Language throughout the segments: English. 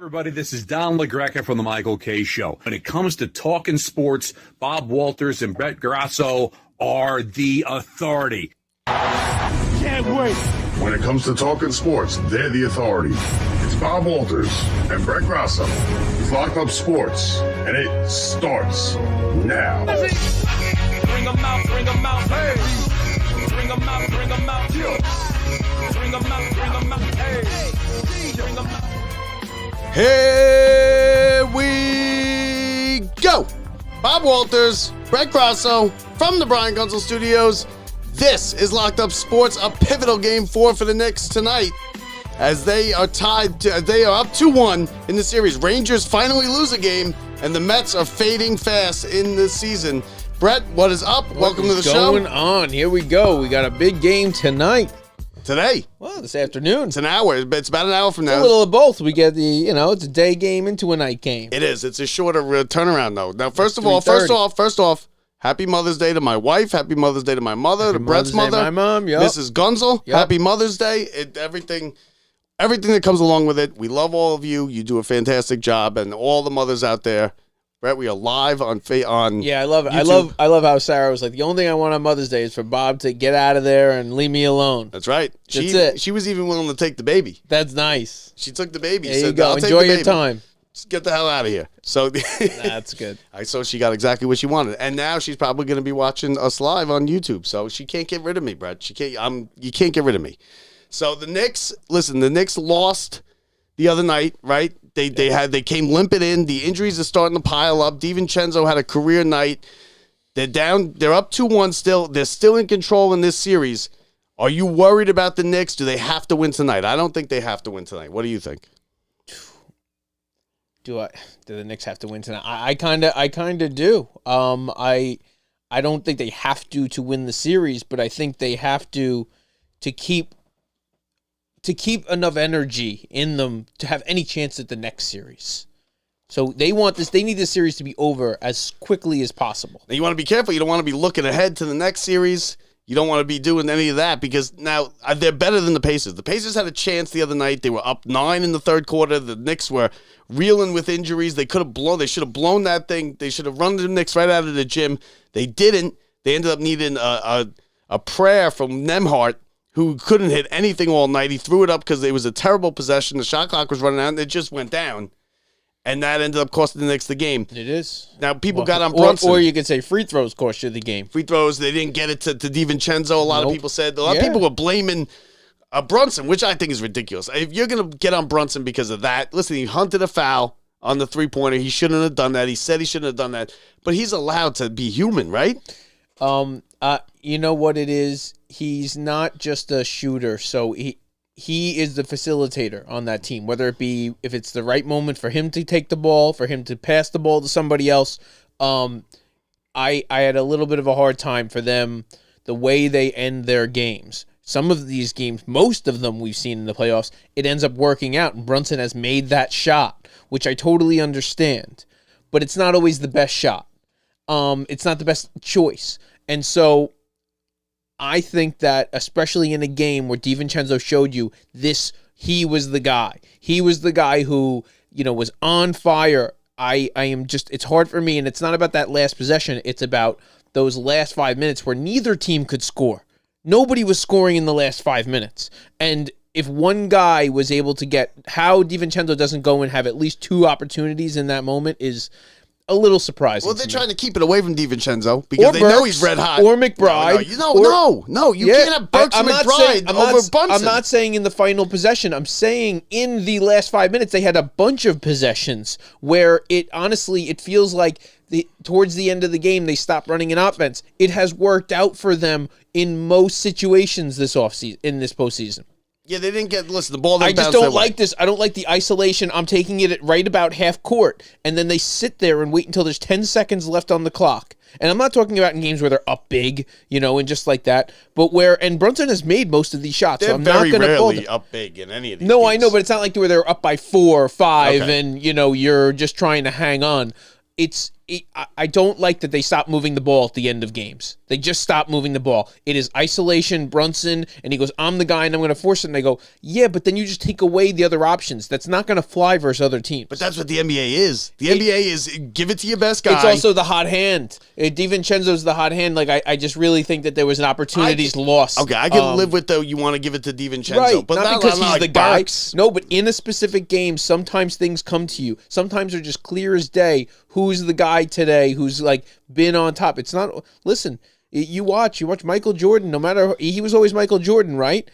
Everybody, this is Don LaGreca from the Michael K. Show. When it comes to talking sports, Bob Walters and Brett Grasso are the authority. Can't wait. When it comes to talking sports, they're the authority. It's Bob Walters and Brett Grasso. It's Locked Up Sports, and it starts now. Bring them out, bring them out, hey. Bring them out, bring them out, bring them out, bring them out, hey. Bring them out. Here we go. Bob Walters, Brett Grasso from the Brian Gunzel Studios. This is Locked Up Sports, a pivotal game 4 for the Knicks tonight as they are up 2-1 in the series. Rangers finally lose a game, and the Mets are fading fast in this season. Brett, what is up? Welcome to the show. What's going on? Here we go. We got a big game tonight. Today. Well, this afternoon. It's an hour. It's about an hour from now. A little of both. We get it's a day game into a night game. It is. It's a shorter turnaround, though. Now, first off, happy Mother's Day to my wife. Happy Mother's Day to my mother, to Brett's mother, my mom, yep. Mrs. Gunzel. Yep. Happy Mother's Day. Everything that comes along with it. We love all of you. You do a fantastic job, and all the mothers out there. Brett, we are live on Yeah, I love it. YouTube. I love how Sarah was like, the only thing I want on Mother's Day is for Bob to get out of there and leave me alone. That's right. That's it. She was even willing to take the baby. That's nice. She took the baby. There you said, go. I'll Enjoy take the your baby. time. Just get the hell out of here. So That's good. So she got exactly what she wanted, and now she's probably going to be watching us live on YouTube. So she can't get rid of me, Brett. She can't. You can't get rid of me. So the Knicks. Listen, the Knicks lost the other night, right? They came limping in. The injuries are starting to pile up. DiVincenzo had a career night. They're down. They're up 2-1 still. They're still in control in this series. Are you worried about the Knicks? Do they have to win tonight? I don't think they have to win tonight. What do you think? Do the Knicks have to win tonight? I kind of do. I don't think they have to win the series, but I think they have to keep enough energy in them to have any chance at the next series. So they need this series to be over as quickly as possible. Now you want to be careful. You don't want to be looking ahead to the next series. You don't want to be doing any of that because now they're better than the Pacers. The Pacers had a chance the other night. They were up 9 in the third quarter. The Knicks were reeling with injuries. They should have blown that thing. They should have run the Knicks right out of the gym. They didn't. They ended up needing a prayer from Nembhard, who couldn't hit anything all night. He threw it up because it was a terrible possession. The shot clock was running out, and it just went down. And that ended up costing the Knicks the game. It is. Now, people got on Brunson. Or you could say free throws cost you the game. Free throws, they didn't get it to DiVincenzo. A lot of people said. A lot of Yeah. people were blaming Brunson, which I think is ridiculous. If you're going to get on Brunson because of that, listen, he hunted a foul on the three-pointer. He shouldn't have done that. He said he shouldn't have done that. But he's allowed to be human, right? You know what it is? He's not just a shooter, so he is the facilitator on that team, whether it be if it's the right moment for him to take the ball, for him to pass the ball to somebody else. I had a little bit of a hard time for them, the way they end their games. Some of these games, most of them we've seen in the playoffs, it ends up working out, and Brunson has made that shot, which I totally understand. But it's not always the best shot. It's not the best choice. And so I think that, especially in a game where DiVincenzo showed you this, he was the guy. He was the guy who, was on fire. It's hard for me, and it's not about that last possession. It's about those last 5 minutes where neither team could score. Nobody was scoring in the last 5 minutes. And if one guy was able to get, how DiVincenzo doesn't go and have at least 2 opportunities in that moment is a little surprising. Well, they're trying to keep it away from DiVincenzo because they know he's red hot. Or McBride. No. You can't have Burks and McBride over Brunson. I'm not saying in the final possession. I'm saying in the last 5 minutes, they had a bunch of possessions where it feels like towards the end of the game, they stopped running an offense. It has worked out for them in most situations this offseason, in this postseason. Yeah, they didn't the ball didn't bounce I just don't their way. like this. I don't like the isolation. I'm taking it at right about half court, and then they sit there and wait until there's 10 seconds left on the clock. And I'm not talking about in games where they're up big, and just like that, but and Brunson has made most of these shots. They're so I'm not very going to rarely up big in any of these No, games. I know, but it's not like where they're up by 4 or 5, Okay. and you're just trying to hang on. It's I don't like that they stop moving the ball at the end of games. They just stop moving the ball. It is isolation, Brunson, and he goes, I'm the guy and I'm going to force it. And they go, yeah, but then you just take away the other options. That's not going to fly versus other teams. But that's what the NBA is. The NBA is give it to your best guy. It's also the hot hand. DiVincenzo's the hot hand. Like, I just really think that there was an opportunities lost. Okay, I can live with, though, you want to give it to DiVincenzo. Right, but not because he's like the guy. Burks. No, but in a specific game, sometimes things come to you. Sometimes they're just clear as day. Who's the guy today who's, like, been on top? It's not... Listen, you watch Michael Jordan. No matter... He was always Michael Jordan, right?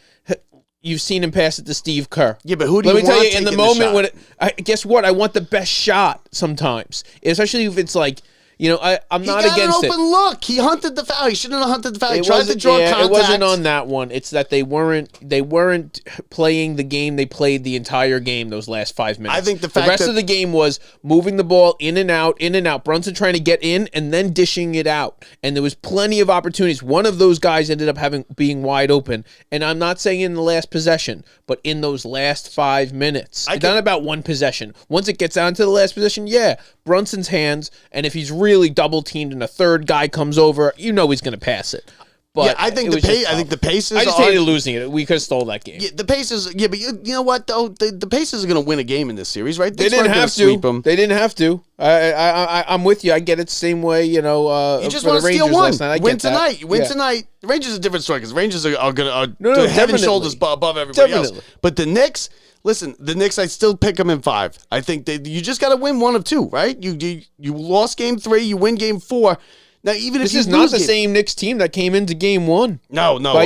You've seen him pass it to Steve Kerr. Yeah, but who do Let you me tell want you, in the taking moment shot? when guess what? I want the best shot sometimes, especially if it's like, you know, I'm not against an open it. look. He hunted the foul. He shouldn't have hunted the foul. He It tried to wasn't, draw yeah, contact. it wasn't on that one. It's that they weren't playing the game they played the entire game those last 5 minutes. I think the rest of the game was moving the ball in and out, in and out. Brunson trying to get in and then dishing it out. And there was plenty of opportunities. One of those guys ended up being wide open. And I'm not saying in the last possession, but in those last 5 minutes. It's not about one possession. Once it gets down to the last possession, yeah, Brunson's hands, and if he's really double teamed and a third guy comes over, you know he's going to pass it. But yeah, I think the Pacers. I just hated losing it. We could have stole that game. Yeah, the Pacers. Yeah, but you know what though? The Pacers are going to win a game in this series, right? They didn't have to. Sweep them. They didn't have to. I'm with you. I get it. Same way, you know. You just for want the to steal Rangers one. last night. I Win get that. tonight. You win Yeah. tonight. The Rangers are a different story because the Rangers are going to No, head and definitely. shoulders above everybody Definitely. else. But the Knicks. Listen, the Knicks, I still pick them in 5. I think you just got to win one of two, right? You lost game 3, you win game 4. Now, even if This you is lose not the game, same Knicks team that came into game 1. No. By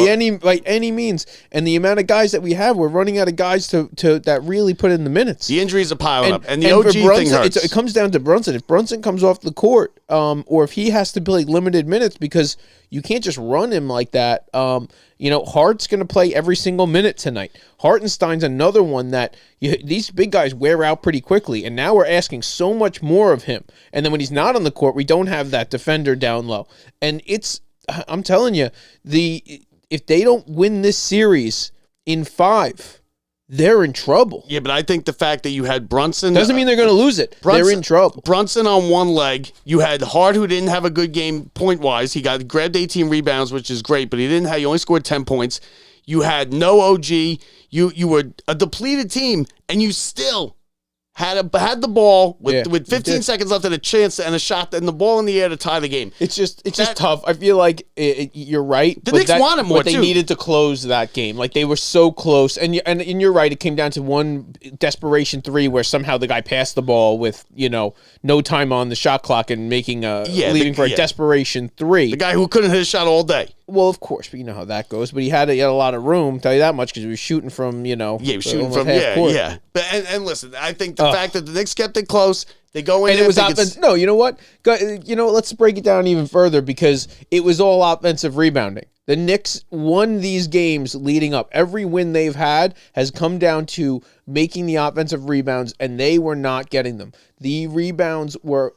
any means. And the amount of guys that we have, we're running out of guys to that really put in the minutes. The injuries are piling up, and the for OG thing Brunson, hurts. it comes down to Brunson. If Brunson comes off the court, or if he has to play limited minutes, because you can't just run him like that. You know, Hart's going to play every single minute tonight. Hartenstein's another one that these big guys wear out pretty quickly, and now we're asking so much more of him. And then when he's not on the court, we don't have that defender down low. And I'm telling you, if they don't win this series in 5, they're in trouble. Yeah, but I think the fact that you had Brunson Doesn't mean they're going to lose it. They're in trouble. Brunson on one leg. You had Hart, who didn't have a good game point wise. He grabbed 18 rebounds, which is great, but he only scored 10 points. You had no OG. You were a depleted team, and you still had the ball with 15 seconds left and a chance and a shot and the ball in the air to tie the game. It's just tough. I feel like you're right. The Knicks wanted more, but they too. needed to close that game. Like, they were so close. And you're right. It came down to one desperation 3 where somehow the guy passed the ball with, you know, no time on the shot clock and making leaving for a desperation 3. The guy who couldn't hit a shot all day. Well, of course, but you know how that goes. But he had a lot of room, tell you that much, because he was shooting from, you know, he was shooting from half court. But and listen, I think the fact that the Knicks kept it close, they go in and there, it was offense. No, you know what? Let's break it down even further, because it was all offensive rebounding. The Knicks won these games leading up. Every win they've had has come down to making the offensive rebounds, and they were not getting them. The rebounds were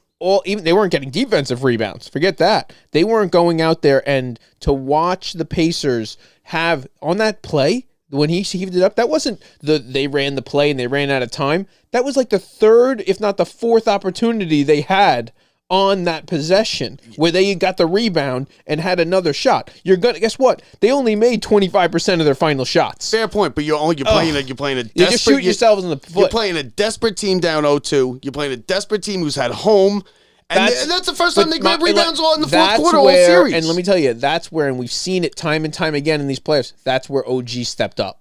they weren't getting defensive rebounds. Forget that. They weren't going out there, and to watch the Pacers have on that play when he heaved it up, that wasn't they ran the play and they ran out of time. That was like the 3rd, if not the 4th opportunity they had on that possession where they got the rebound and had another shot. Guess what? They only made 25% of their final shots. Fair point, but you're playing a desperate. You just shoot yourselves in the foot. You're playing a desperate team down 0-2. You're playing a desperate team who's had home. And that's the first time they grabbed rebounds all in the fourth quarter all series. And let me tell you, that's where, and we've seen it time and time again in these playoffs, that's where OG stepped up.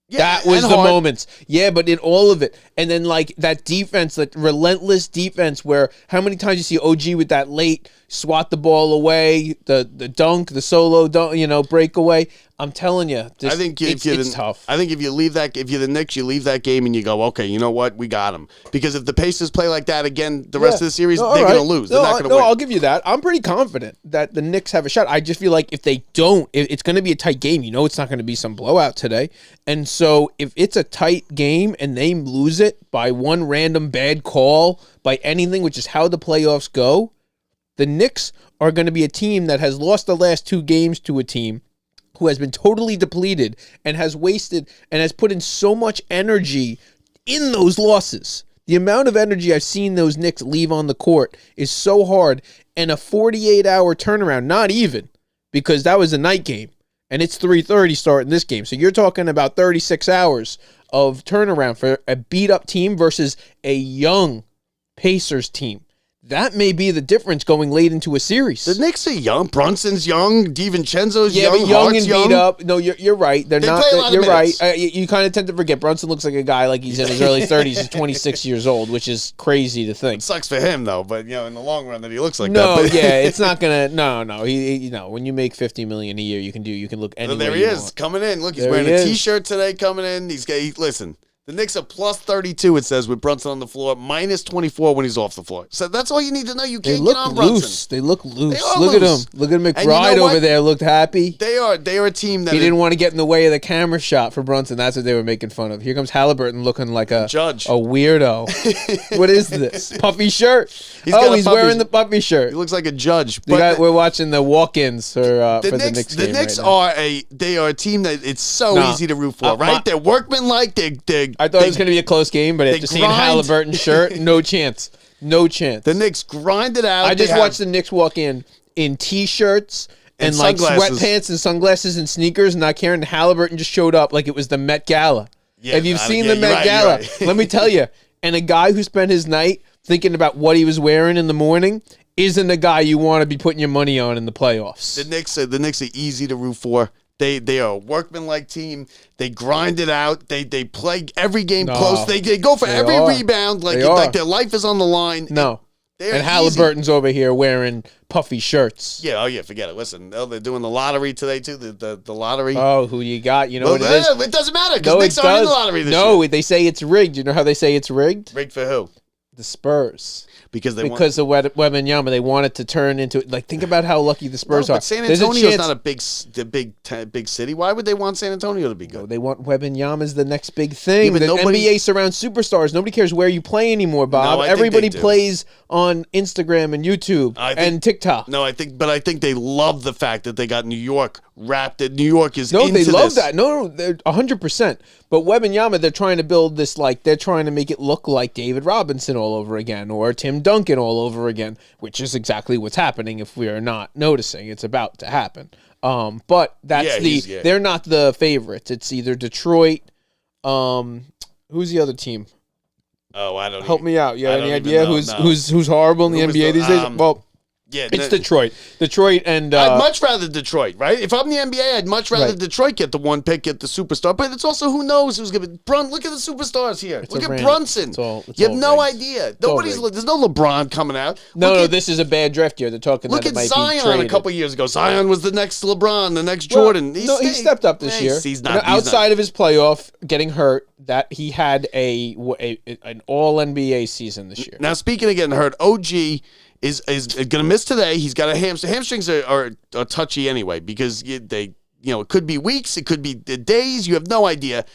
Yeah, that was the moments. Yeah, but in all of it. And then, like, that defense, that relentless defense where how many times you see OG with that late swat the ball away, the dunk, the solo dunk, breakaway. I'm telling you, I think it's tough. I think if you're the Knicks, you leave that game and you go, okay, you know what, we got them. Because if the Pacers play like that again, the rest of the series, they're going to lose. They're not going to win. I'll give you that. I'm pretty confident that the Knicks have a shot. I just feel like if they don't, it's going to be a tight game. You know, it's not going to be some blowout today. And so if it's a tight game and they lose it by one random bad call, by anything, which is how the playoffs go, the Knicks are going to be a team that has lost the last 2 games to a team who has been totally depleted and has wasted and has put in so much energy in those losses. The amount of energy I've seen those Knicks leave on the court is so hard, and a 48-hour turnaround, not even, because that was a night game, and it's 3:30 starting this game. So you're talking about 36 hours of turnaround for a beat-up team versus a young Pacers team. That may be the difference going late into a series. The Knicks are young. Brunson's young. DiVincenzo's Yeah, young. but young Hart's and young. beat up. No, you're right. They're They not. play a lot of You're right. minutes. You kind of tend to forget. Brunson looks like a guy like he's in his early 30s. He's 26 years old, which is crazy to think. Sucks for him though, but in the long run, that he looks like No, that. But yeah, it's not gonna. No. He when you make $50 million a year, you can look anywhere. there he you is want. coming in. Look, he's There wearing he a is. T-shirt today. Coming in. Listen. The Knicks are plus 32, it says, with Brunson on the floor, minus 24 when he's off the floor. So that's all you need to know. You They can't look get on Brunson. loose. They look loose. They are Look at him. loose. Look at And you McBride know what? over there. Looked happy. They are a team that He didn't want to get in the way of the camera shot for Brunson. That's what they were making fun of. Here comes Halliburton looking like a Judge. a weirdo. What is this? Puffy shirt. got a He's puffy- wearing the puffy shirt. he looks like a judge. We're watching the walk-ins for the Knicks The game Knicks right now. they are a team that it's so No. easy to root for, right? my- They're workmanlike. I thought it was going to be a close game, but after seeing grind. Halliburton's shirt, no chance. No chance. The Knicks grind it out. I just They have- watched the Knicks walk in T-shirts and like sunglasses. sweatpants and sunglasses and sneakers, not caring. Halliburton just showed up like it was the Met Gala. Yeah, Have you seen the you're Met right, Gala? you're right. Let me tell you. And a guy who spent his night thinking about what he was wearing in the morning isn't the guy you want to be putting your money on in the playoffs. The Knicks are easy to root for. They are a workmanlike team. They grind it out. They play every game No. close. They go for They every are. rebound like They are. like their life is on the line. No. They're And easy. Halliburton's over here wearing puffy shirts. Yeah, forget it. Listen, they're doing the lottery today too. The lottery. Oh, who you got? You know Well, what it is? it doesn't matter because No, Knicks it aren't in does. the lottery this No, year. they say it's rigged. You know how they say it's rigged? Rigged for who? The Spurs. Because they want. Because of Wembanyama, they want it to turn into like. Think about how lucky the Spurs No, are. but San There's a Antonio's chance- not a big city. Why would they want San Antonio to be good? They want Wembanyama's the next big thing. Yeah, but the nobody- NBA surrounds superstars. Nobody cares where you play anymore, Bob. No, I think Everybody they do. plays on Instagram and YouTube I think- and TikTok. No, I think they love the fact that they got New York wrapped. That New York is No, into they love this. that. No, they're 100%. But Wembanyama, they're trying to build this they're trying to make it look like David Robinson all over again or Tim Duncan all over again, which is exactly what's happening if we are not noticing. It's about to happen. But that's Yeah, they're not the favorites. It's either Detroit. Who's the other team? Oh, I don't Help me out. You I have don't any even idea know, who's no. who's horrible in the Who was NBA the- these days? Well, Yeah, it's Detroit. Detroit and I'd much rather Detroit, right? If I'm the NBA, I'd much rather Right. Detroit get the one pick, get the superstar. But it's also who knows who's going to be. Look at the superstars here. It's Look a at random- Brunson. it's all You have no rigged. idea. all Nobody's. rigged. There's no LeBron coming out. no, Look at, this is a bad draft year. They're talking look that at it might be Zion traded. a couple years ago. Zion was the next LeBron, the next Well, Jordan. He stepped up this year. He's You not know, he's not- outside of his playoff getting hurt. That he had an All NBA season this year. Now, speaking of getting hurt, OG is going to miss today. He's got a hamstring. Hamstrings are touchy anyway because it could be weeks, it could be days. You have no idea.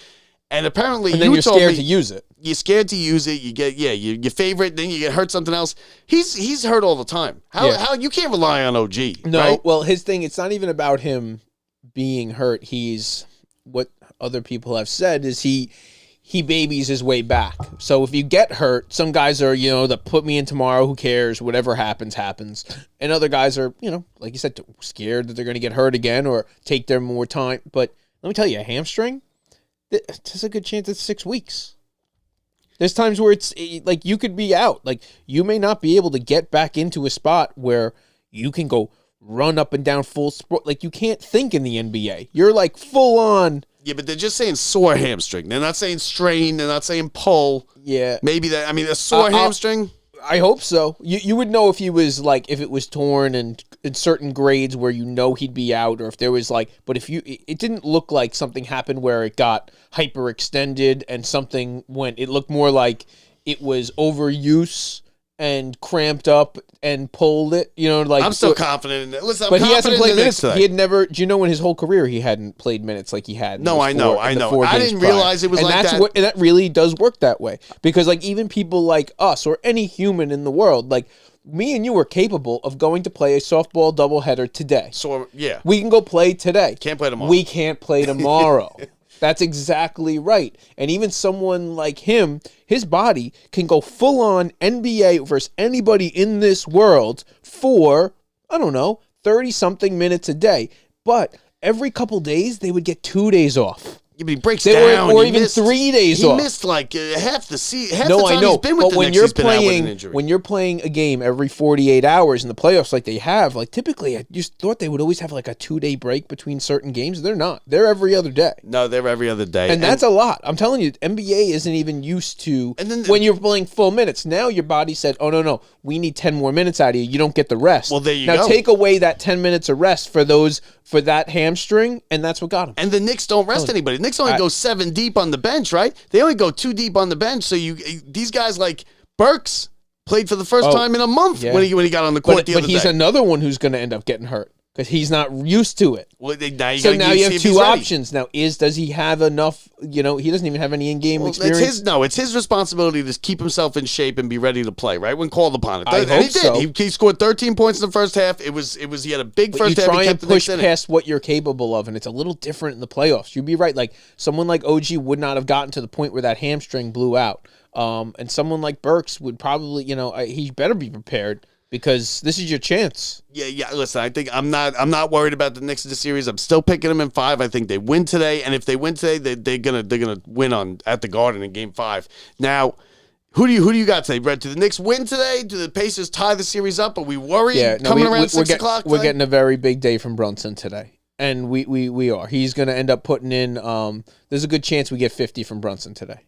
And apparently, And then you you're told scared me to use it. you're scared to use it. You get your favorite, then you get hurt something else. He's hurt all the time. How you can't rely on OG? No, right? well, his thing. It's not even about him being hurt. He's what other people have said is he babies his way back. So if you get hurt, some guys are, that put me in tomorrow, who cares, whatever happens, happens. And other guys are, like you said, scared that they're going to get hurt again or take their more time. But let me tell you, a hamstring, there's a good chance it's 6 weeks. There's times where it's like you could be out. Like you may not be able to get back into a spot where you can go run up and down full sport. Like you can't think in the NBA. You're like full on. Yeah, but they're just saying sore hamstring. They're not saying strain. They're not saying pull. Yeah. Maybe that. I mean, a sore hamstring. I hope so. You would know if he was if it was torn and in certain grades where he'd be out, or if there was but if it didn't look like something happened where it got hyperextended and something went. It looked more like it was overuse and cramped up and pulled it. I'm still confident in it. Listen, I'm But he hasn't confident played in the Knicks minutes. today. He had never. Do you know in his whole career he hadn't played minutes like he had? No, I know. I days didn't prior. realize it was and like that's that. And that really does work that way because even people like us or any human in the world, me and you are capable of going to play a softball doubleheader today. So yeah, We can go play today. Can't play tomorrow. We can't play tomorrow. That's exactly right. And even someone like him, his body can go full on NBA versus anybody in this world for, I don't know, 30-something minutes a day. But every couple days, they would get 2 days off. Yeah, but he breaks down. Or even 3 days off. He missed like half the season. Half No, the time I know. he's been with But the when Knicks, you're he's been out with an playing, injury. when you're playing a game every 48 hours in the playoffs, like they have, like typically, I just thought they would always have like a 2-day break between certain games. They're not. They're every other day. No, they're every other day. And that's a lot. I'm telling you, NBA isn't even used to And then when you're playing full minutes. Now your body said, oh, no, we need 10 more minutes out of you. You don't get the rest. Well, there you now go. take away that 10 minutes of rest for that hamstring, and that's what got him. And the Knicks don't rest anybody. The Knicks only go 7 deep on the bench, right? They only go 2 deep on the bench. So these guys like Burks played for the first time in a month when he got on the court the other But he's day. another one who's going to end up getting hurt because he's not used to it. Well, now So now you have see if 2 he's ready. options. Now, does he have enough? He doesn't even have any in-game experience. It's his responsibility to keep himself in shape and be ready to play, right? When called upon it. I And hope he did. so. He scored 13 points in the first half. He had a big But first you half. try He and kept the Knicks push in it. past what you're capable of, and it's a little different in the playoffs. You'd be right. Like someone like OG would not have gotten to the point where that hamstring blew out. And someone like Burks would probably, he better be prepared because this is your chance. Yeah. Listen, I think I'm not worried about the Knicks in the series. I'm still picking them in 5. I think they win today, and if they win today, they're gonna win at the Garden in Game 5. Now, who do you got today, Brett? Do the Knicks win today? Do the Pacers tie the series up? Are we worried coming around 6 o'clock? We're getting a very big day from Brunson today. And we are. He's going to end up putting in. There's a good chance we get 50 from Brunson today.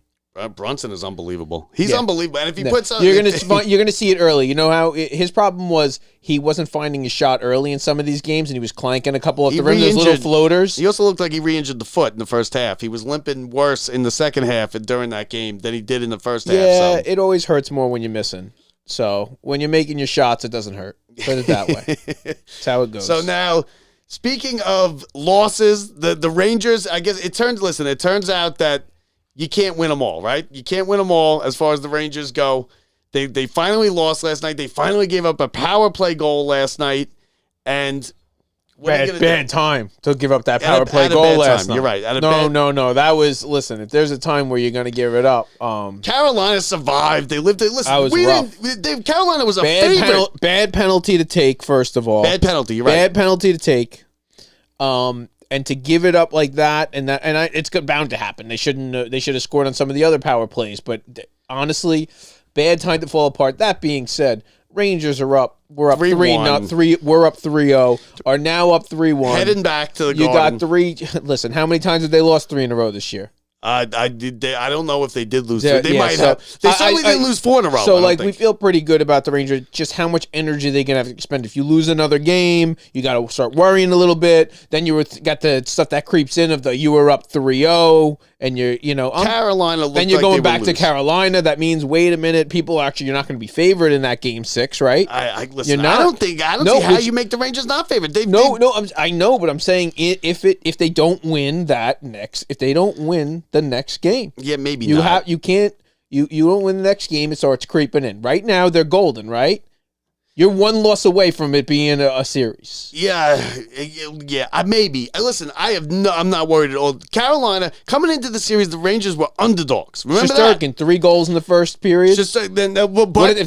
Brunson is unbelievable. He's unbelievable, and if he puts on, you're gonna see it early. You know how his problem was he wasn't finding his shot early in some of these games, and he was clanking a couple off the rim. Those little floaters. He also looked like he re-injured the foot in the first half. He was limping worse in the second half and during that game than he did in the first half. Yeah, So. it always hurts more when you're missing. So when you're making your shots, it doesn't hurt. Put it that way. That's how it goes. So now, speaking of losses, the Rangers, I guess it turns out that you can't win them all, right? You can't win them all as far as the Rangers go. They finally lost last night. They finally gave up a power play goal last night. And bad time to give up that power play goal last night. You're right. No. That was, listen, if there's a time where you're going to give it up. Carolina survived. They lived it. Listen, I was rough. Carolina was a favorite. Bad penalty to take, first of all. Bad penalty, you're right. Bad penalty to take. And to give it up like that, it's bound to happen. They should have scored on some of the other power plays, but honestly, bad time to fall apart. That being said, Rangers are up. We're up 3-0. We're up 3-0. Are now up 3-1. Heading back to the You Garden. got 3. Listen, how many times have they lost 3 in a row this year? I don't know if they did lose. Yeah, They yeah, might so have. They certainly didn't lose 4 in a row. So, I don't we think. feel pretty good about the Rangers. Just how much energy they're going to have to expend. If you lose another game, you got to start worrying a little bit. Then got the stuff that creeps in of you were up 3-0, and Carolina. Then you're going back to Carolina. That means, wait a minute, you're not going to be favored in that Game 6, right? Listen, You're not. I don't see how you make the Rangers not favored. I know, but I'm saying if they don't win if they don't win the next game. Yeah, maybe not. You don't win the next game, it starts creeping in. Right now, they're golden, right? You're one loss away from it being a series. Yeah, maybe. Listen, I'm not worried at all. Carolina, coming into the series, the Rangers were underdogs. Remember that? Shesterkin, 3 goals in the first period. If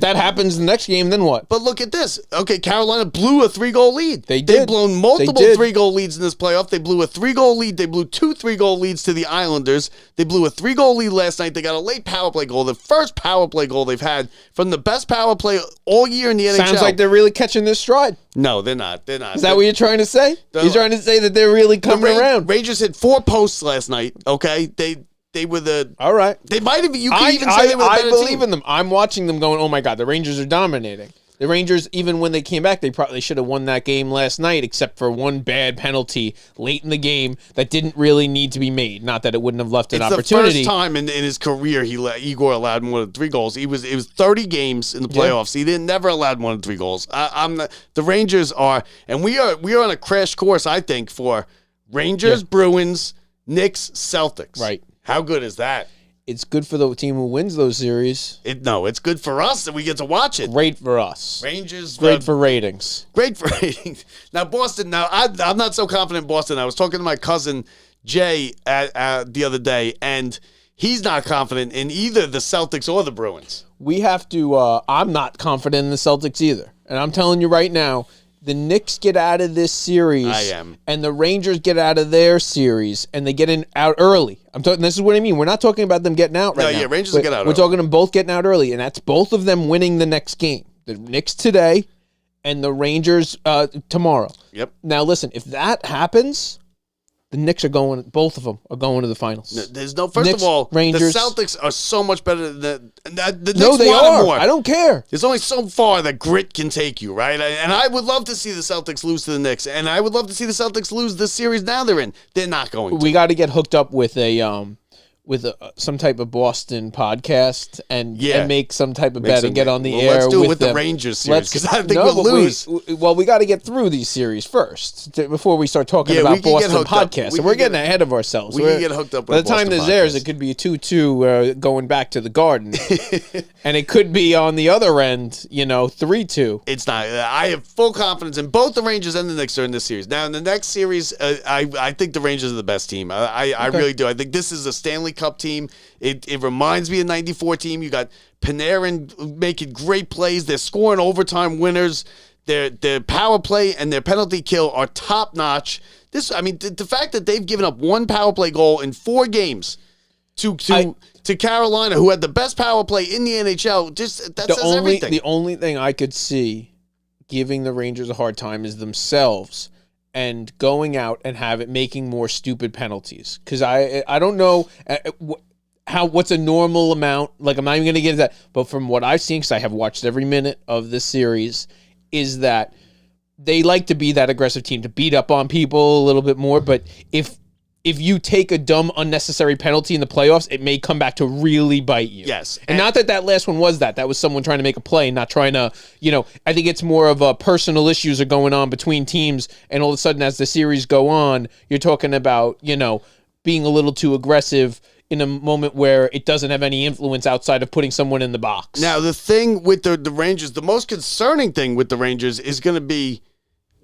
that happens in the next game, then what? But look at this. Okay, Carolina blew a 3-goal lead. They've blown multiple 3-goal leads in this playoff. They blew a 3-goal lead. They blew 2 3-goal leads to the Islanders. They blew a 3-goal lead last night. They got a late power play goal, the first power play goal they've had from the best power play all year in the NHL. Sounds like they're really catching their stride. No, they're not. They're not. Is that what you're trying to say? You're trying to say that they're really coming around. Rangers hit 4 posts last night. Okay, they were the. All right. They might have. You can even say they were the better believe team. in them. I'm watching them going, oh my God, the Rangers are dominating. The Rangers, even when they came back, they probably should have won that game last night, except for one bad penalty late in the game that didn't really need to be made. Not that it wouldn't have left an opportunity. It's the first time in his career Igor allowed more than 3 goals. It was 30 games in the playoffs. He never allowed more than 3 goals. The Rangers are, and we are on a crash course, I think, for Rangers, Bruins, Knicks, Celtics. Right. How good is that? It's good for the team who wins those series. It's good for us that we get to watch it. Great for us. Rangers. Great for ratings. Great for ratings. Now, Boston, I'm not so confident in Boston. I was talking to my cousin Jay the other day, and he's not confident in either the Celtics or the Bruins. We have to. I'm not confident in the Celtics either, and I'm telling you right now, the Knicks get out of this series. I am. And the Rangers get out of their series, and they get out early. I'm talking. This is what I mean. We're not talking about them getting out right now. Yeah, Rangers get out. We're talking them both getting out early, and that's both of them winning the next game. The Knicks today, and the Rangers tomorrow. Yep. Now listen, if that happens, the Knicks are going. Both of them are going to the finals. There's no. First Knicks, of all, Rangers. the Celtics are so much better than the Knicks. No, they want are. more. I don't care. There's only so far that grit can take you, right? And I would love to see the Celtics lose to the Knicks, and I would love to see the Celtics lose this series now they're in. They're not going to. We got to get hooked up with some type of Boston podcast and make some type of bet and get on the air. Let's do it with the them. Rangers series because I think we'll lose. We got to get through these series first before we start talking about Boston podcasts. So we're getting ahead of ourselves. We can get hooked up with by the time this airs, it could be a 2-2 going back to the Garden, and it could be on the other end, 3-2. It's not. I have full confidence in both the Rangers and the Knicks are in this series. Now in the next series, I think the Rangers are the best team. I really do. I think this is a Stanley Cup team. It reminds me of '94 team. You got Panarin making great plays. They're scoring overtime winners. Their power play and their penalty kill are top notch. The fact that they've given up one power play goal in 4 games to Carolina, who had the best power play in the NHL, that says everything. The only thing I could see giving the Rangers a hard time is themselves and going out and making more stupid penalties. Because I don't know what's a normal amount. Like, I'm not even going to get into that. But from what I've seen, because I have watched every minute of this series, is that they like to be that aggressive team, to beat up on people a little bit more. But if you take a dumb, unnecessary penalty in the playoffs, it may come back to really bite you. Yes. And not that last one was that. That was someone trying to make a play, not trying to, I think it's more of a personal issues are going on between teams. And all of a sudden, as the series go on, you're talking about, being a little too aggressive in a moment where it doesn't have any influence outside of putting someone in the box. Now, the thing with the Rangers, the most concerning thing with the Rangers is going to be,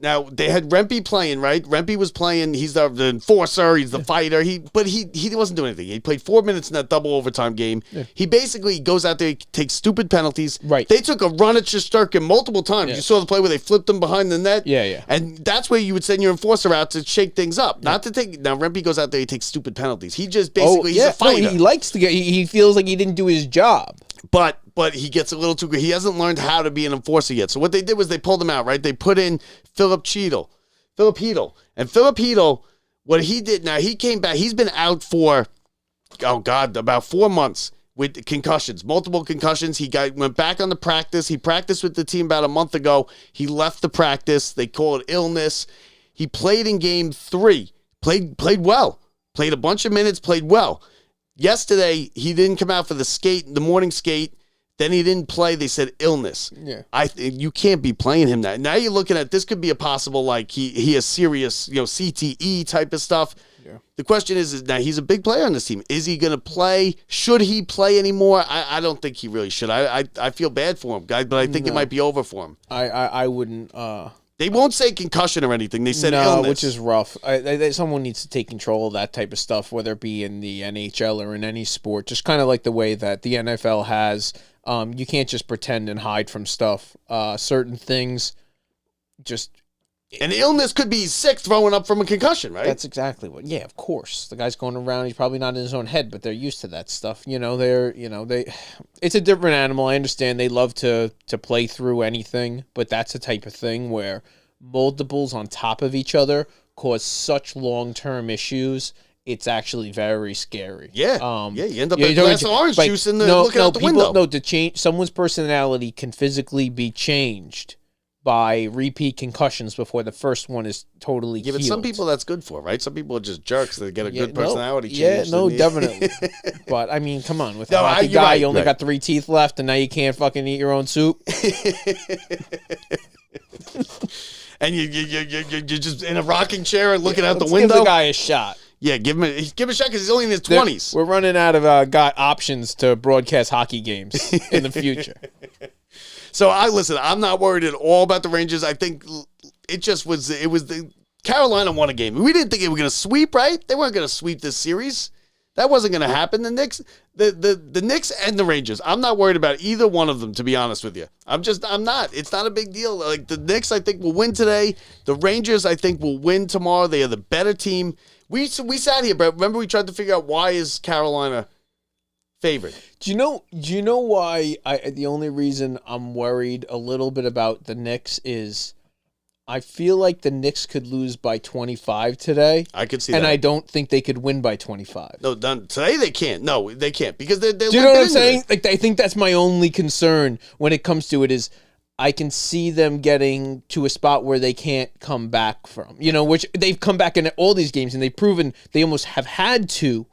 now, they had Rempe playing, right? Rempe was playing. He's the enforcer. He's the fighter. But he wasn't doing anything. He played 4 minutes in that double overtime game. Yeah. He basically goes out there, he takes stupid penalties. Right. They took a run at Shesterkin multiple times. Yeah. You saw the play where they flipped him behind the net. Yeah. And that's where you would send your enforcer out to shake things up. Yeah. Not to take. Now, Rempe goes out there, he takes stupid penalties. He just basically, he's a fighter. No, he likes to get, he feels like he didn't do his job. But he gets a little too good. He hasn't learned how to be an enforcer yet. So what they did was they pulled him out, right? They put in Philip Hedl. And Philip Hedl, what he did, now he came back. He's been out for, about 4 months with concussions, multiple concussions. He went back on the practice. He practiced with the team about a month ago. He left the practice. They call it illness. He played in game 3. Played well. Played a bunch of minutes, played well. Yesterday, he didn't come out for the morning skate. Then he didn't play. They said illness. Yeah, you can't be playing him that. Now you're looking at this could be a possible he has serious CTE type of stuff. Yeah. The question is now he's a big player on this team. Is he going to play? Should he play anymore? I don't think he really should. I feel bad for him, guys, but I think it might be over for him. I wouldn't. They won't say concussion or anything. They said illness. Which is rough. Someone needs to take control of that type of stuff, whether it be in the NHL or in any sport. Just kind of like the way that the NFL has. You can't just pretend and hide from stuff. Certain things just... An illness could be sick throwing up from a concussion, right? That's exactly what... Yeah, of course. The guy's going around, he's probably not in his own head, but they're used to that stuff. It's a different animal. I understand they love to play through anything, but that's the type of thing where multiples on top of each other cause such long-term issues. It's actually very scary. Yeah, you end up with a glass of orange juice looking out the window. No, to change someone's personality can physically be changed by repeat concussions before the first one is totally healed. But some people that's good for, right? Some people are just jerks that get a good personality change. Definitely. But, I mean, come on. With a hockey guy, you only got 3 teeth left, and now you can't fucking eat your own soup. And you're just in a rocking chair and looking out the window. Give the guy a shot. Yeah, give him a shot because he's only in his 20s. We're running out of options to broadcast hockey games in the future. So I'm not worried at all about the Rangers. I think it was the Carolina won a game. We didn't think they were going to sweep, right? They weren't going to sweep this series. That wasn't going to happen. The Knicks, the Knicks and the Rangers. I'm not worried about either one of them, to be honest with you. I'm not. It's not a big deal. Like the Knicks, I think will win today. The Rangers, I think will win tomorrow. They are the better team. We sat here, Brett. Remember we tried to figure out why is Carolina favored? Do you know why? The only reason I'm worried a little bit about the Knicks is I feel like the Knicks could lose by 25 today. I could see and that. I don't think they could win by 25. No, today they can't. No, they can't because they're. Do you know what I'm saying? Like I think that's my only concern when it comes to it is I can see them getting to a spot where they can't come back from. Which they've come back in all these games and they've proven they almost have had to.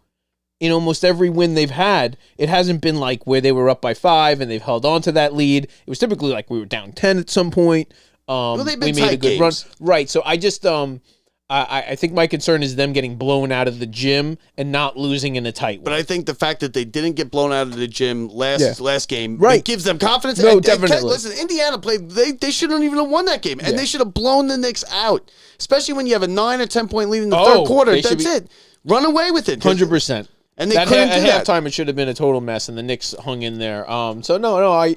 In almost every win they've had, it hasn't been like where they were up by 5 and they've held on to that lead. It was typically like we were down 10 at some point. They've been we made a good games. run. Right. So I just I think my concern is them getting blown out of the gym and not losing in a tight one. But I think the fact that they didn't get blown out of the gym last game Right. it gives them confidence. No, and definitely. Listen, Indiana played. They shouldn't even have won that game, and they should have blown the Knicks out. Especially when you have a 9 or 10 point lead in the third quarter. That's it. Run away with it. 100%. And they couldn't do that. At halftime, it should have been a total mess, and the Knicks hung in there. So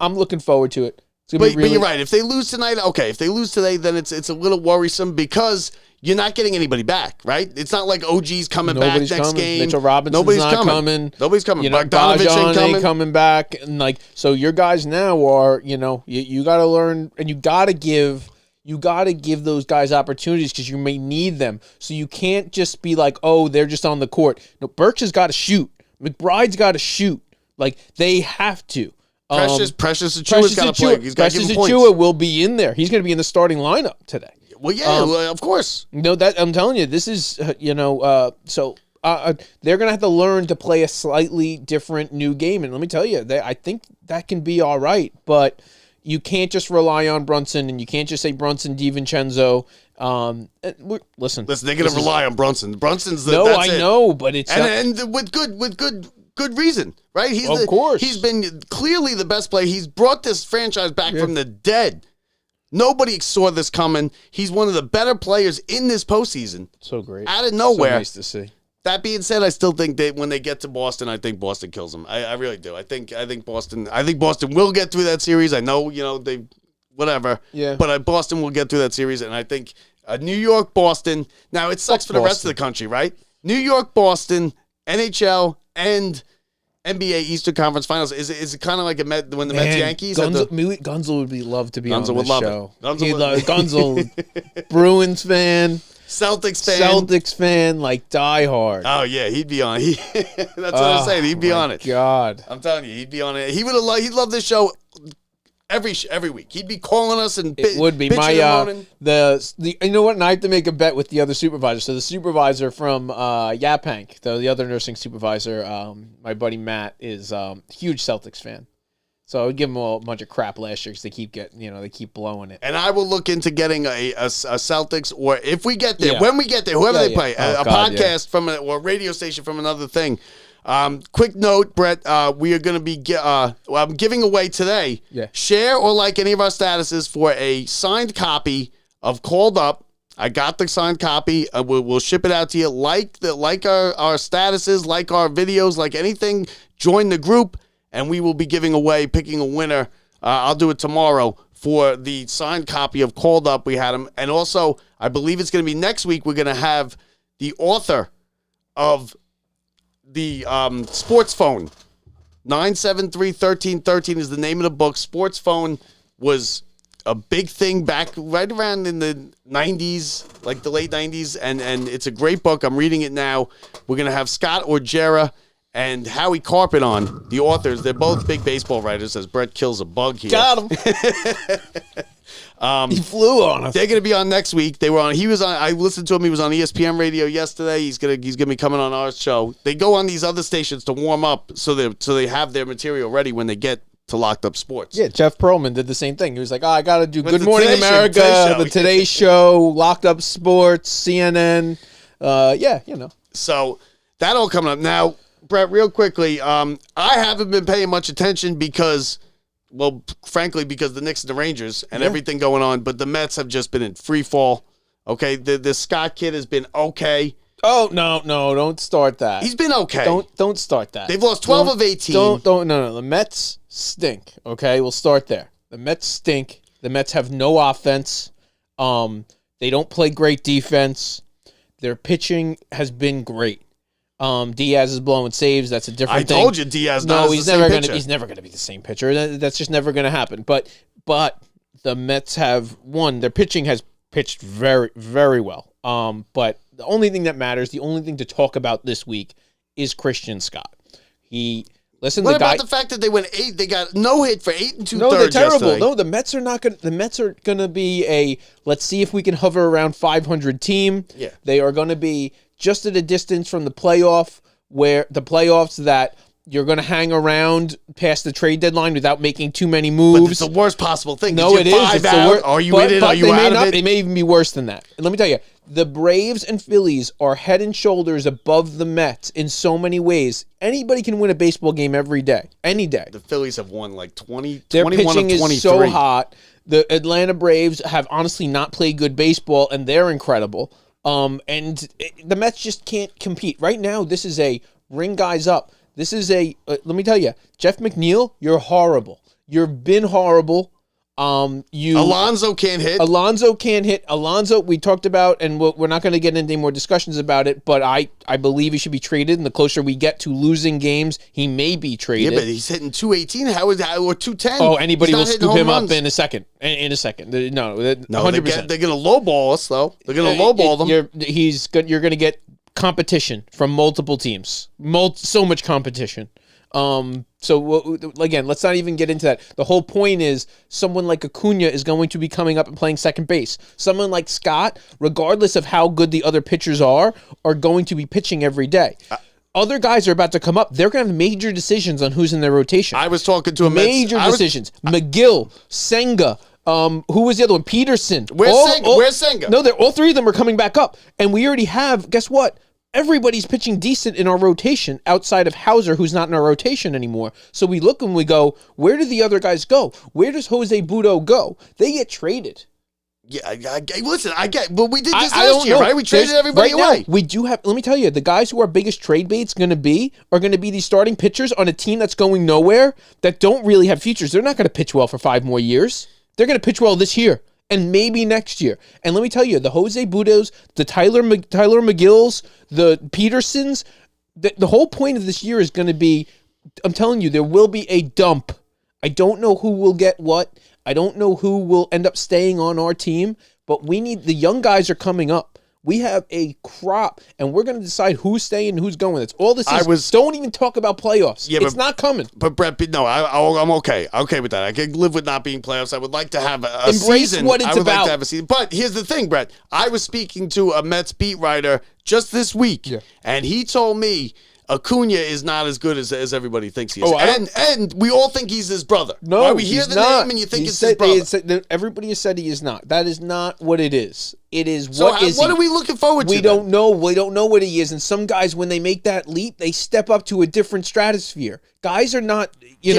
I'm looking forward to it. But you're right. If they lose tonight, okay. If they lose today, then it's a little worrisome because you're not getting anybody back, right? It's not like OG's coming back next game. Mitchell Robinson's not coming. Nobody's coming. Bogdanovich ain't coming back, and so your guys now are you got to learn and you got to give those guys opportunities because you may need them. So you can't just be like, oh, they're just on the court. No, Birch has got to shoot. McBride's got to shoot. Like they have to. Precious Achua's got to play. He's got to give him points. Precious Achiuwa will be in there. He's going to be in the starting lineup today. Well, yeah, of course. That I'm telling you, this is so they're going to have to learn to play a slightly different new game. And let me tell you, I think that can be all right, but you can't just rely on Brunson, and you can't just say Brunson, DiVincenzo. Listen, they're going to rely on Brunson. Brunson's the. No, that's I it. know, but it's and with good reason, right? He's been clearly the best player. He's brought this franchise back from the dead. Nobody saw this coming. He's one of the better players in this postseason. So great, out of nowhere. So nice to see. That being said, I still think that when they get to Boston, I think Boston kills them. I really do. I think Boston will get through that series. I know, they whatever. Yeah. But Boston will get through that series, and I think New York, Boston. Now it sucks for the rest of the country, right? New York, Boston, NHL, and NBA Eastern Conference Finals. Is it kind of like when the Mets Yankees? Gunzel would be loved to be on this show. Gunzel, Bruins fan. Celtics fan, like die hard. Oh yeah, he'd be on. That's what I'm saying. He'd be on it. God, I'm telling you, he'd be on it. He'd love this show every week. He'd be calling us and it would be my the you know what? And I have to make a bet with the other supervisor. So the supervisor from Yapank, the other nursing supervisor, my buddy Matt is a huge Celtics fan. So I would give them a bunch of crap last year because they keep blowing it. And I will look into getting a Celtics, or if we get there, when we get there, whoever they play, a podcast from or a radio station from another thing. Quick note, Brett, we are going to be I'm giving away today. Yeah. Share or like any of our statuses for a signed copy of Called Up. I got the signed copy. We'll ship it out to you. Like our statuses, like our videos, like anything. Join the group. And we will be picking a winner. I'll do it tomorrow for the signed copy of Called Up. We had him. And also, I believe it's going to be next week, we're going to have the author of the Sports Phone. 973-1313 is the name of the book. Sports Phone was a big thing back right around in the 90s, like the late 90s. And it's a great book. I'm reading it now. We're going to have Scott Orgera and Howie Carpet on, the authors. They're both big baseball writers, as Brett kills a bug here. Got him. He flew on us. They're going to be on next week. They were on. He was on. I listened to him. He was on ESPN radio yesterday. He's gonna be coming on our show. They go on these other stations to warm up, so they have their material ready when they get to Locked Up Sports. Yeah, Jeff Pearlman did the same thing. He was like, I got to do Good Morning Today America, the Today Show, Locked Up Sports, CNN. So that all coming up now. Brett, real quickly, I haven't been paying much attention because the Knicks and the Rangers and everything going on, but the Mets have just been in free fall. Okay, the Scott kid has been okay. Oh no, don't start that. He's been okay. Don't start that. They've lost 12 of 18. No. The Mets stink. Okay, we'll start there. The Mets stink. The Mets have no offense. They don't play great defense. Their pitching has been great. Diaz is blowing saves. That's a different thing. I told you Diaz. No, he's never gonna be the same pitcher. That's just never gonna happen. But the Mets have won. Their pitching has pitched very, very well. But the only thing that matters, the only thing to talk about this week is Christian Scott. What about the fact that they went 8? They got no hit for 8 2/3. No, they're terrible. Yesterday. No, the Mets are not going. The Mets are going to be a let's see if we can hover around 500 team. Yeah, they are going to be just at a distance from the playoffs that you're going to hang around past the trade deadline without making too many moves. But it's the worst possible thing. No, it is. It's the worst. Are you in it? Are you out of it? They may even be worse than that. And let me tell you, the Braves and Phillies are head and shoulders above the Mets in so many ways. Anybody can win a baseball game every day, any day. The Phillies have won like 20, Their 21 pitching of 23. is so hot. The Atlanta Braves have honestly not played good baseball, and they're incredible. The Mets just can't compete. Right now, this is a ring guys up. This is let me tell you, Jeff McNeil, you're horrible. You've been horrible. Alonso can't hit. Alonso, we talked about, and we're not going to get into any more discussions about it, but I believe he should be traded, and the closer we get to losing games, he may be traded. Yeah, but he's hitting 218 or 210. Oh, anybody will scoop him up in a second. In a second. No, 100%. They're going to lowball us, though. They're going to lowball them. You're going to get competition from multiple teams. So much competition. So again, let's not even get into that. The whole point is someone like Acuna is going to be coming up and playing second base. Someone like Scott, regardless of how good the other pitchers are going to be pitching every day. Other guys are about to come up. They're going to have major decisions on who's in their rotation. I was talking to a major decisions. McGill, Senga. Who was the other one? Peterson. Where's Senga? No, all three of them are coming back up. And we already have, guess what? Everybody's pitching decent in our rotation outside of Hauser, who's not in our rotation anymore. So we look and we go, where do the other guys go? Where does Jose Budo go? They get traded. Yeah, listen, I get, but we did this last year, right? We traded everybody away. Now, we do have, let me tell you, the guys who our biggest trade baits are going to be these starting pitchers on a team that's going nowhere, that don't really have futures. They're not going to pitch well for 5 more years. They're going to pitch well this year and maybe next year. And let me tell you, the Jose Budos, the Tyler McGills, the Petersons, the whole point of this year is going to be, I'm telling you, there will be a dump. I don't know who will get what. I don't know who will end up staying on our team, but the young guys are coming up. We have a crop, and we're going to decide who's staying and who's going. That's all this is. Don't even talk about playoffs. Yeah, it's not coming. But Brett, no, I'm okay. I'm okay with that. I can live with not being playoffs. I would like to have a Embrace season. what it's I would about. like to have a season. But here's the thing, Brett. I was speaking to a Mets beat writer just this week, and he told me Acuna is not as good as everybody thinks he is. And we all think he's his brother. No, right? We hear the name and you think it's his brother. Everybody has said he is not. That is not what it is. It is what are we looking forward to? We don't know. We don't know what he is. And some guys, when they make that leap, they step up to a different stratosphere. Guys are not,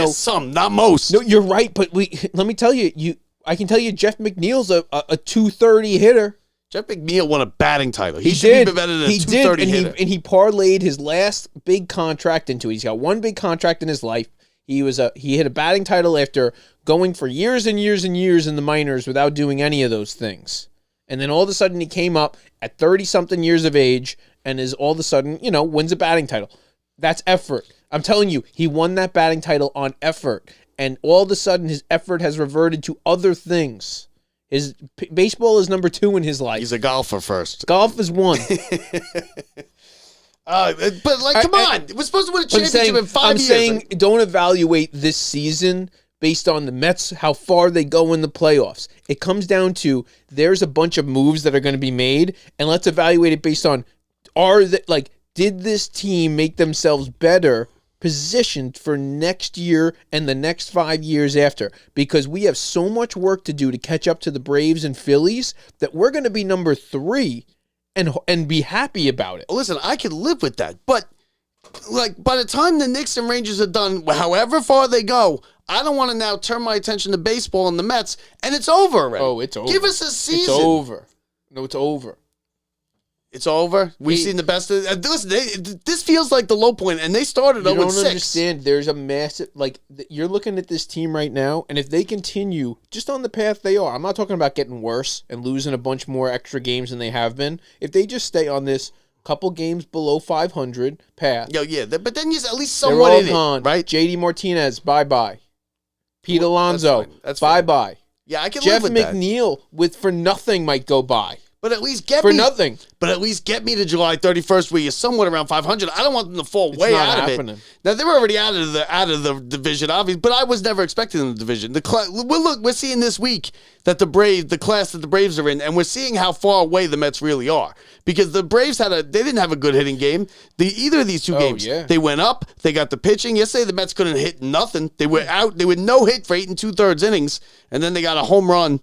some, not most. No, you're right. But let me tell you, I can tell you Jeff McNeil's a 230 hitter. Jeff McNeil won a batting title. He should be better than a 230 hitter. And he parlayed his last big contract into it. He's got one big contract in his life. He hit a batting title after going for years and years and years in the minors without doing any of those things. And then all of a sudden he came up at 30-something years of age and is all of a sudden, wins a batting title. That's effort. I'm telling you, he won that batting title on effort. And all of a sudden his effort has reverted to other things. His baseball is number 2 in his life. He's a golfer first. Golf is 1. But come on, we're supposed to win a championship in 5 years. I'm saying don't evaluate this season based on the Mets, how far they go in the playoffs. It comes down to there's a bunch of moves that are going to be made, and let's evaluate it based on did this team make themselves better positioned for next year and the next 5 years after, because we have so much work to do to catch up to the Braves and Phillies that we're going to be number 3 and be happy about it. Listen, I can live with that, but by the time the Knicks and Rangers are done, however far they go, I don't want to now turn my attention to baseball and the Mets, and it's over already. Oh, it's over. Give us a season. It's over. No, it's over. It's over. We've seen the best. This feels like the low point, and they started 0-6. You don't understand. There's a massive you're looking at this team right now, and if they continue just on the path they are, I'm not talking about getting worse and losing a bunch more extra games than they have been. If they just stay on this couple games below 500 path, but then you're at least they're somewhat all in gone. it, right? JD Martinez, bye. Pete Alonso, that's fine. bye. Yeah, I can Jeff live with that. McNeil for nothing might go by. But at least get For me nothing. But at least get me to July 31st, where you're somewhat around 500. I don't want them to fall way not out happening. of it. Now they're already out of the division, obviously. But I was never expecting them in the division. We're seeing this week that the class that the Braves are in, and we're seeing how far away the Mets really are. Because the Braves they didn't have a good hitting game. Either of these two games, they went up. They got the pitching. Yesterday the Mets couldn't hit nothing. They were out. They were no hit for 8 2/3 innings, and then they got a home run.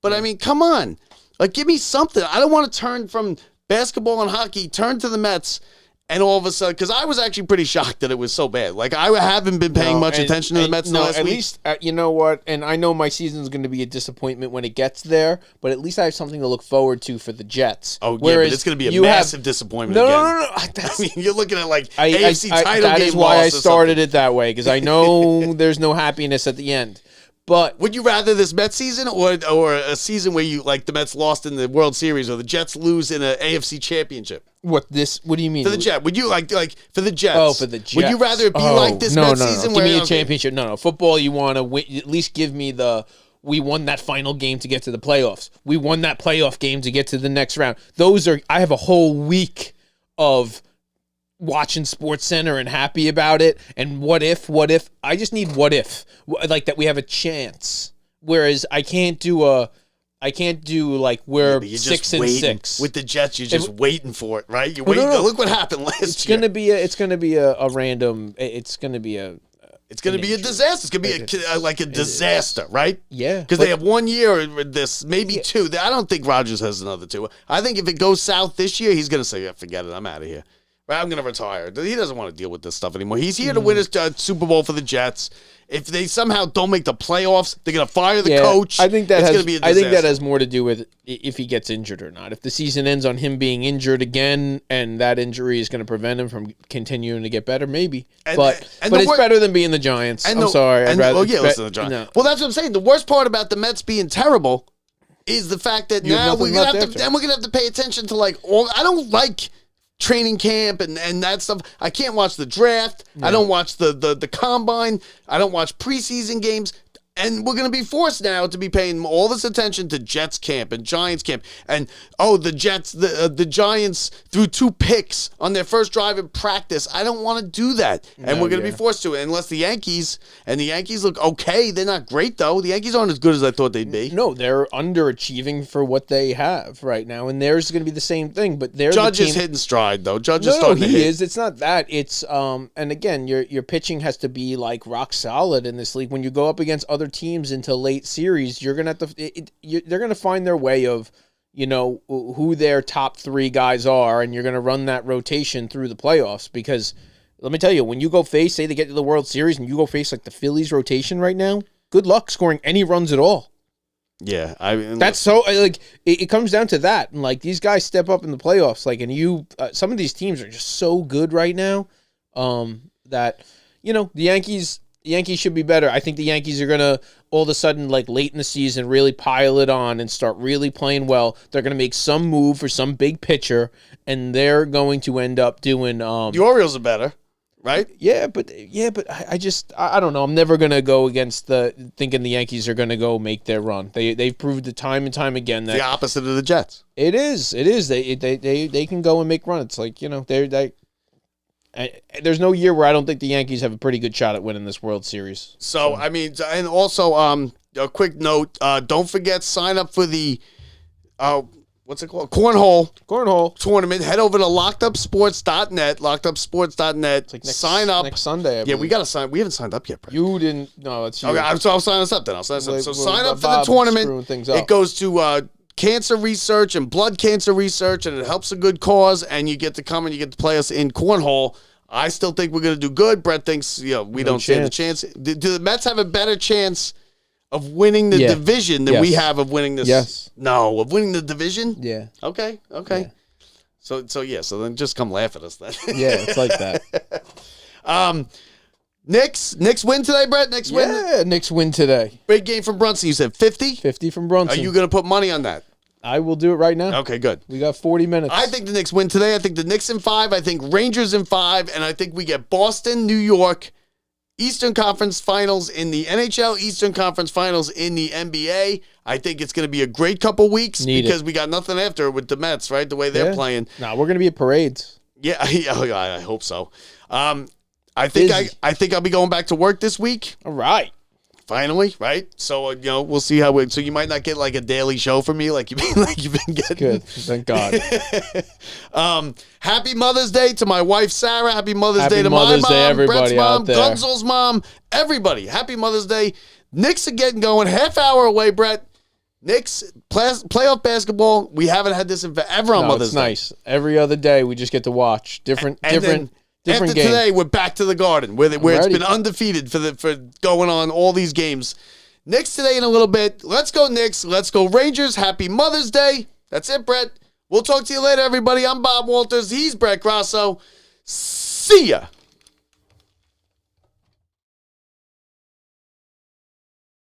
But I mean, come on. Like, give me something. I don't want to turn from basketball and hockey, turn to the Mets, and all of a sudden, because I was actually pretty shocked that it was so bad. Like, I haven't been paying much attention to the Mets the last at week. least, you know what, and I know my season's going to be a disappointment when it gets there, but at least I have something to look forward to for the Jets. Oh, yeah, but it's going to be a massive disappointment again. No. I mean, you're looking at, like, AFC title game that is why I loss or started something. it that way, because I know there's no happiness at the end. But would you rather this Mets season or a season where the Mets lost in the World Series or the Jets lose in an AFC championship? What do you mean? For the Jets. Would you like for the Jets? Oh, for the Jets. Would you rather it be like this Mets season? Give where me a championship. No. Football, you want to win, at least give me we won that final game to get to the playoffs. We won that playoff game to get to the next round. I have a whole week of watching Sports Center and happy about it. And what if? I just need what if. Like that we have a chance. Whereas I can't do like we're 6-6. With the Jets, you're just waiting for it, right? You're waiting. No. Look what happened last year. It's gonna be a random. It's gonna be a disaster. It's going to be a disaster, right? Yeah. Because they have 1 year with this, maybe 2. I don't think Rodgers has another 2. I think if it goes south this year, he's going to say, yeah, forget it, I'm out of here. Right, I'm going to retire. He doesn't want to deal with this stuff anymore. He's here to win a Super Bowl for the Jets. If they somehow don't make the playoffs, they're going to fire the coach. I think that it's going to be a disaster. I think that has more to do with if he gets injured or not. If the season ends on him being injured again, and that injury is going to prevent him from continuing to get better, maybe. But it's better than being the Giants. I'm sorry. Listen to the Giants. No. Well, that's what I'm saying. The worst part about the Mets being terrible is the fact that now we're going to have to pay attention to I don't like training camp and that stuff. I can't watch the draft. Yeah. I don't watch the combine. I don't watch preseason games. And we're going to be forced now to be paying all this attention to Jets camp and Giants camp. And, the Jets, the Giants threw 2 picks on their first drive in practice. I don't want to do that. And we're going to be forced to, unless the Yankees look okay. They're not great, though. The Yankees aren't as good as I thought they'd be. No, they're underachieving for what they have right now. And theirs is going to be the same thing. But Judge is hitting stride, though. Judge is starting to hit. He is. It's not that. It's, and again, your pitching has to be like rock solid in this league. When you go up against other teams into late series, you're gonna have to. They're gonna find their way of, who their top 3 guys are, and you're gonna run that rotation through the playoffs. Because let me tell you, when you go face, say they get to the World Series, and you go face like the Phillies rotation right now, good luck scoring any runs at all. Yeah, that's so it comes down to that, and these guys step up in the playoffs, and some of these teams are just so good right now, that the Yankees. The Yankees should be better. I think the Yankees are going to, all of a sudden, late in the season, really pile it on and start really playing well. They're going to make some move for some big pitcher, and they're going to end up doing... the Orioles are better, right? Yeah, but I don't know. I'm never going to go against thinking the Yankees are going to go make their run. They've proved it time and time again that... the opposite of the Jets. It is. They can go and make runs. It's there's no year where I don't think the Yankees have a pretty good shot at winning this World Series. So. I mean, and also, a quick note, don't forget, sign up for the, what's it called? Cornhole tournament. Head over to lockedupsports.net, sign up. Next Sunday, we got to sign. We haven't signed up yet, Brett. You didn't, no, it's you. Okay, I'll sign us up then. So sign up for the tournament. It goes to, cancer research and blood cancer research, and it helps a good cause, and you get to come and you get to play us in cornhole. I still think we're going to do good. Brett thinks we don't stand a chance. Do the Mets have a better chance of winning the Yeah. division than we Yes. have of winning this. Yes. No, of winning the division? Yeah. Okay. Yeah. So then just come laugh at us then. Yeah, it's like that. Knicks win today, Brett? Knicks win? Yeah, Knicks win today. Big game from Brunson. You said 50? 50 from Are Brunson. you going to put money on that? I will do it right now. Okay, good. We got 40 minutes. I think the Knicks win today. I think the Knicks in 5. I think Rangers in 5. And I think we get Boston, New York, Eastern Conference Finals in the NHL, Eastern Conference Finals in the NBA. I think it's going to be a great couple weeks because we got nothing after with the Mets, right? The way they're playing. No, we're going to be at parades. Yeah, I hope so. I think I'll be going back to work this week. All right. Finally, right? So we'll see how so you might not get like a daily show from me like you've been getting. Good. Thank God. Happy Mother's Day to my wife Sarah. Happy Mother's Day to Mother's my Day, mom, everybody Brett's mom, out there. Gunzel's mom, everybody. Happy Mother's Day. Knicks are getting going. Half hour away, Brett. Knicks playoff basketball. We haven't had this in forever on Mother's it's Day. nice. Every other day we just get to watch different After games. today, we're back to the Garden where it's ready. been undefeated for going on all these games. Knicks today in a little bit. Let's go Knicks. Let's go Rangers. Happy Mother's Day. That's it, Brett. We'll talk to you later, everybody. I'm Bob Walters. He's Brett Grasso. See ya.